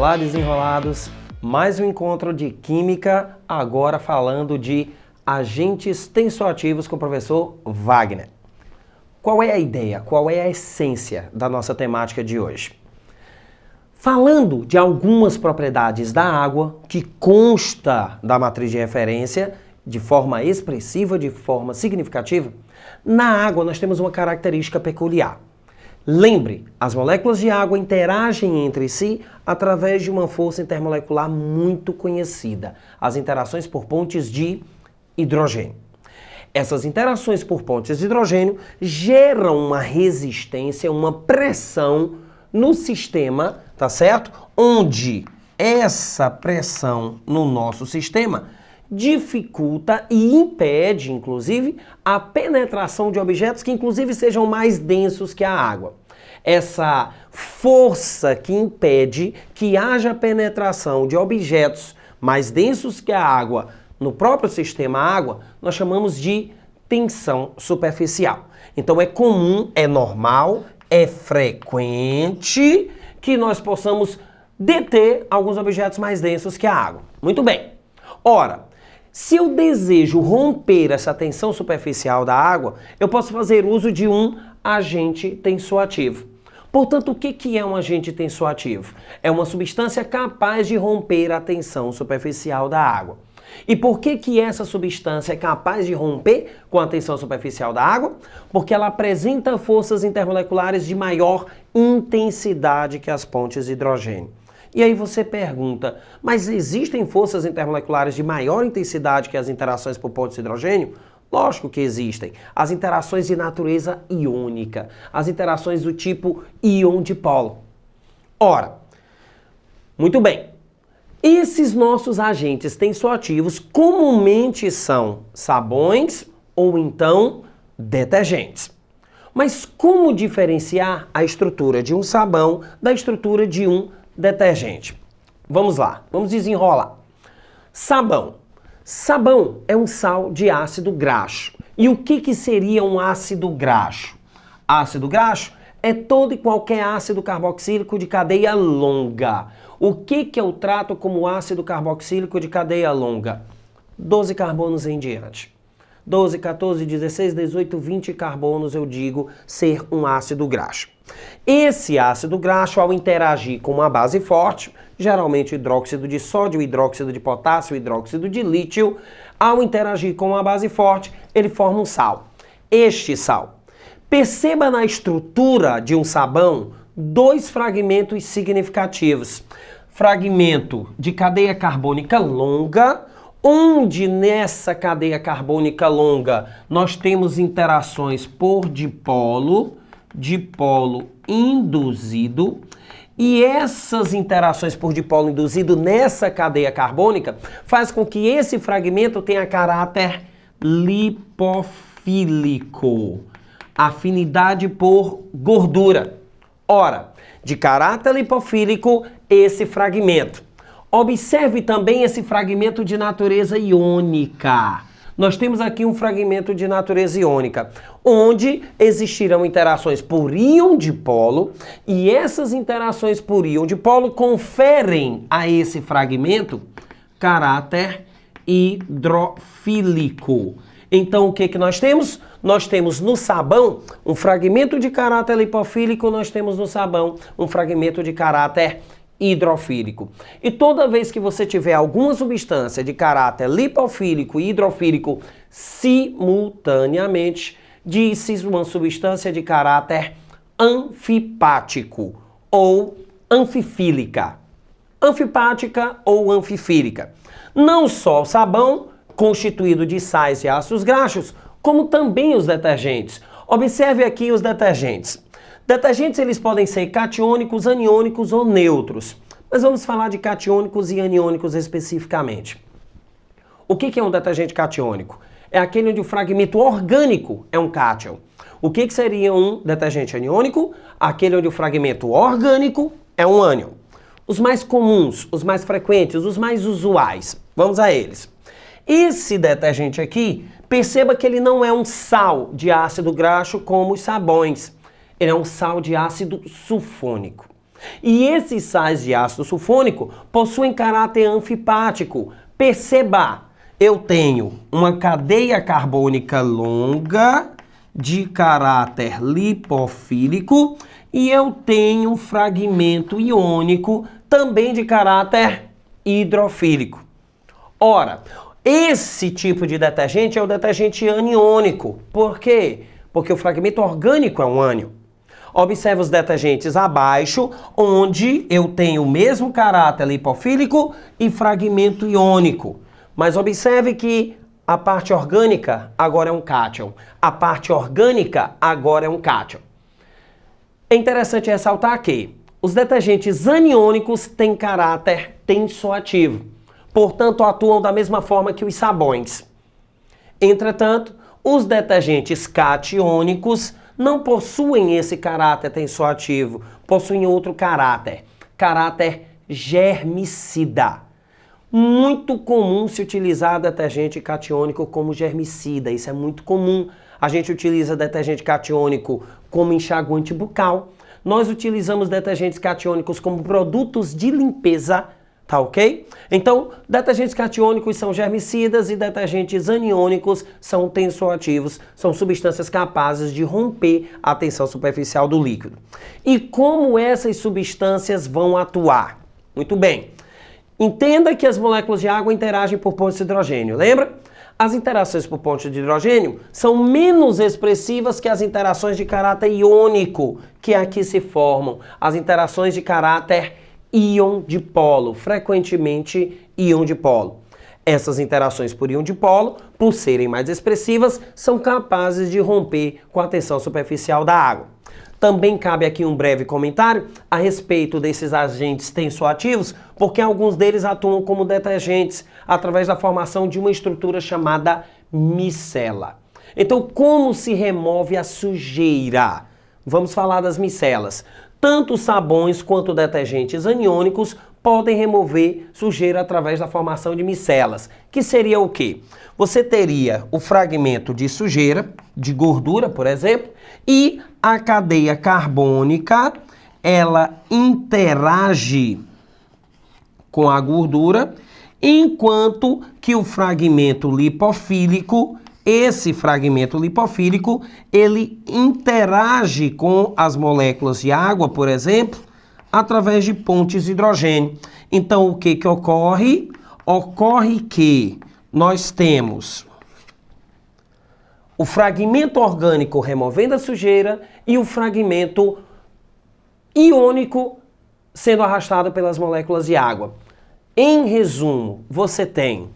Olá, desenrolados! Mais um encontro de Química, agora falando de agentes tensoativos com o professor Wagner. Qual é a ideia, qual é a essência da nossa temática de hoje? Falando de algumas propriedades da água que consta da matriz de referência de forma expressiva, de forma significativa, na água nós temos uma característica peculiar. Lembre, as moléculas de água interagem entre si através de uma força intermolecular muito conhecida, as interações por pontes de hidrogênio. Essas interações por pontes de hidrogênio geram uma resistência, uma pressão no sistema, tá certo? Onde essa pressão no nosso sistema dificulta e impede, inclusive, a penetração de objetos que, inclusive, sejam mais densos que a água. Essa força que impede que haja penetração de objetos mais densos que a água no próprio sistema água, nós chamamos de tensão superficial. Então é comum, é normal, é frequente que nós possamos deter alguns objetos mais densos que a água. Muito bem. Ora, se eu desejo romper essa tensão superficial da água, eu posso fazer uso de um agente tensoativo. Portanto, o que é um agente tensoativo? É uma substância capaz de romper a tensão superficial da água. E por que essa substância é capaz de romper com a tensão superficial da água? Porque ela apresenta forças intermoleculares de maior intensidade que as pontes de hidrogênio. E aí você pergunta, mas existem forças intermoleculares de maior intensidade que as interações por pontes de hidrogênio? Lógico que existem. As interações de natureza iônica, as interações do tipo íon-dipolo. Ora, muito bem. Esses nossos agentes tensoativos comumente são sabões ou então detergentes. Mas como diferenciar a estrutura de um sabão da estrutura de um detergente? Vamos lá, vamos desenrolar. Sabão. Sabão é um sal de ácido graxo. E o que seria um ácido graxo? Ácido graxo é todo e qualquer ácido carboxílico de cadeia longa. O que eu trato como ácido carboxílico de cadeia longa? 12 carbonos em diante. 12, 14, 16, 18, 20 carbonos eu digo ser um ácido graxo. Esse ácido graxo, ao interagir com uma base forte, geralmente hidróxido de sódio, hidróxido de potássio, hidróxido de lítio, ao interagir com uma base forte, ele forma um sal. Este sal. Perceba na estrutura de um sabão dois fragmentos significativos. Fragmento de cadeia carbônica longa, onde nessa cadeia carbônica longa nós temos interações por dipolo induzido, e essas interações por dipolo induzido nessa cadeia carbônica faz com que esse fragmento tenha caráter lipofílico, afinidade por gordura. Ora, de caráter lipofílico, esse fragmento. Observe também esse fragmento de natureza iônica. Nós temos aqui um fragmento de natureza iônica, onde existirão interações por íon dipolo, e essas interações por íon dipolo conferem a esse fragmento caráter hidrofílico. Então, o que nós temos? Nós temos no sabão um fragmento de caráter lipofílico, nós temos no sabão um fragmento de caráter hidrofílico. E toda vez que você tiver alguma substância de caráter lipofílico e hidrofílico simultaneamente, diz-se uma substância de caráter anfipático ou anfifílica. Anfipática ou anfifílica. Não só o sabão, constituído de sais e ácidos graxos, como também os detergentes. Observe aqui os detergentes. Detergentes eles podem ser catiônicos, aniônicos ou neutros. Mas vamos falar de catiônicos e aniônicos especificamente. O que é um detergente catiônico? É aquele onde o fragmento orgânico é um cátion. O que seria um detergente aniônico? Aquele onde o fragmento orgânico é um ânion. Os mais comuns, os mais frequentes, os mais usuais. Vamos a eles. Esse detergente aqui, perceba que ele não é um sal de ácido graxo como os sabões. Ele é um sal de ácido sulfônico. E esses sais de ácido sulfônico possuem caráter anfipático. Perceba, eu tenho uma cadeia carbônica longa de caráter lipofílico e eu tenho um fragmento iônico também de caráter hidrofílico. Ora, esse tipo de detergente é o detergente aniônico. Por quê? Porque o fragmento orgânico é um ânion. Observe os detergentes abaixo, onde eu tenho o mesmo caráter lipofílico e fragmento iônico. Mas observe que a parte orgânica agora é um cátion. A parte orgânica agora é um cátion. É interessante ressaltar que os detergentes aniônicos têm caráter tensoativo. Portanto, atuam da mesma forma que os sabões. Entretanto, os detergentes catiônicos não possuem esse caráter tensoativo, possuem outro caráter germicida. Muito comum se utilizar detergente catiônico como germicida, isso é muito comum. A gente utiliza detergente catiônico como enxaguante bucal. Nós utilizamos detergentes catiônicos como produtos de limpeza, tá ok? Então, detergentes catiônicos são germicidas e detergentes aniônicos são tensoativos, são substâncias capazes de romper a tensão superficial do líquido. E como essas substâncias vão atuar? Muito bem. Entenda que as moléculas de água interagem por pontos de hidrogênio, lembra? As interações por pontos de hidrogênio são menos expressivas que as interações de caráter iônico que aqui se formam, as interações de caráter íon dipolo, frequentemente íon dipolo. Essas interações por íon dipolo, por serem mais expressivas, são capazes de romper com a tensão superficial da água. Também cabe aqui um breve comentário a respeito desses agentes tensoativos, porque alguns deles atuam como detergentes através da formação de uma estrutura chamada micela. Então, como se remove a sujeira? Vamos falar das micelas. Tanto sabões quanto detergentes aniônicos podem remover sujeira através da formação de micelas, que seria o quê? Você teria o fragmento de sujeira, de gordura, por exemplo, e a cadeia carbônica, ela interage com a gordura, enquanto que o fragmento lipofílico, esse fragmento lipofílico, ele interage com as moléculas de água, por exemplo, através de pontes de hidrogênio. Então, o que ocorre? Ocorre que nós temos o fragmento orgânico removendo a sujeira e o fragmento iônico sendo arrastado pelas moléculas de água. Em resumo, você tem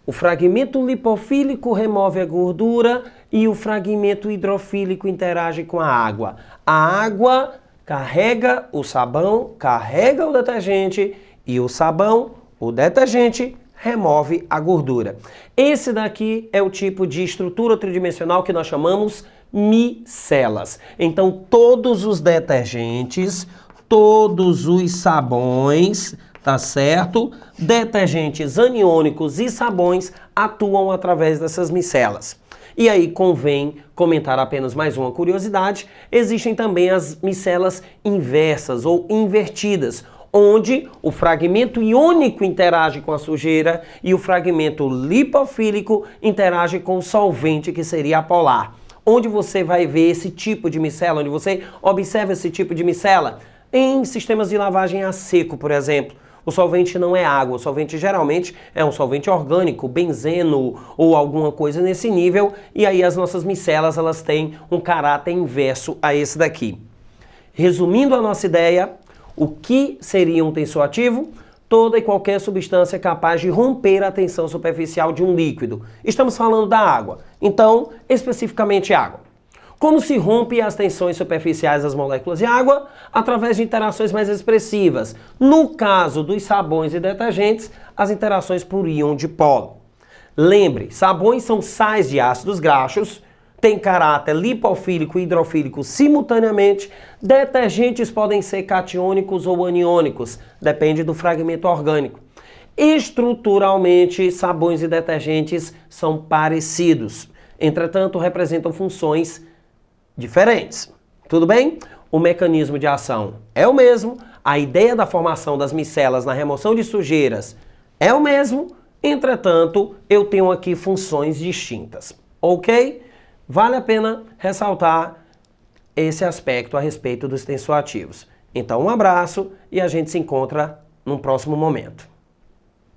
o fragmento lipofílico remove a gordura e o fragmento hidrofílico interage com a água. A água carrega o sabão, carrega o detergente e o sabão, o detergente, remove a gordura. Esse daqui é o tipo de estrutura tridimensional que nós chamamos micelas. Então, todos os detergentes, todos os sabões, tá certo? Detergentes aniônicos e sabões atuam através dessas micelas. E aí convém comentar apenas mais uma curiosidade, existem também as micelas inversas ou invertidas, onde o fragmento iônico interage com a sujeira e o fragmento lipofílico interage com o solvente, que seria apolar. Onde você vai ver esse tipo de micela, onde você observa esse tipo de micela? Em sistemas de lavagem a seco, por exemplo. O solvente não é água, o solvente geralmente é um solvente orgânico, benzeno ou alguma coisa nesse nível, e aí as nossas micelas elas têm um caráter inverso a esse daqui. Resumindo a nossa ideia, o que seria um tensoativo? Toda e qualquer substância capaz de romper a tensão superficial de um líquido. Estamos falando da água, então especificamente água. Como se rompe as tensões superficiais das moléculas de água? Através de interações mais expressivas. No caso dos sabões e detergentes, as interações por íon dipolo. Lembre, sabões são sais de ácidos graxos, têm caráter lipofílico e hidrofílico simultaneamente. Detergentes podem ser catiônicos ou aniônicos, depende do fragmento orgânico. Estruturalmente, sabões e detergentes são parecidos, entretanto representam funções diferentes, Tudo bem? O mecanismo de ação é o mesmo, a ideia da formação das micelas na remoção de sujeiras é o mesmo, entretanto, eu tenho aqui funções distintas, ok? Vale a pena ressaltar esse aspecto a respeito dos tensoativos. Então, um abraço e a gente se encontra num próximo momento.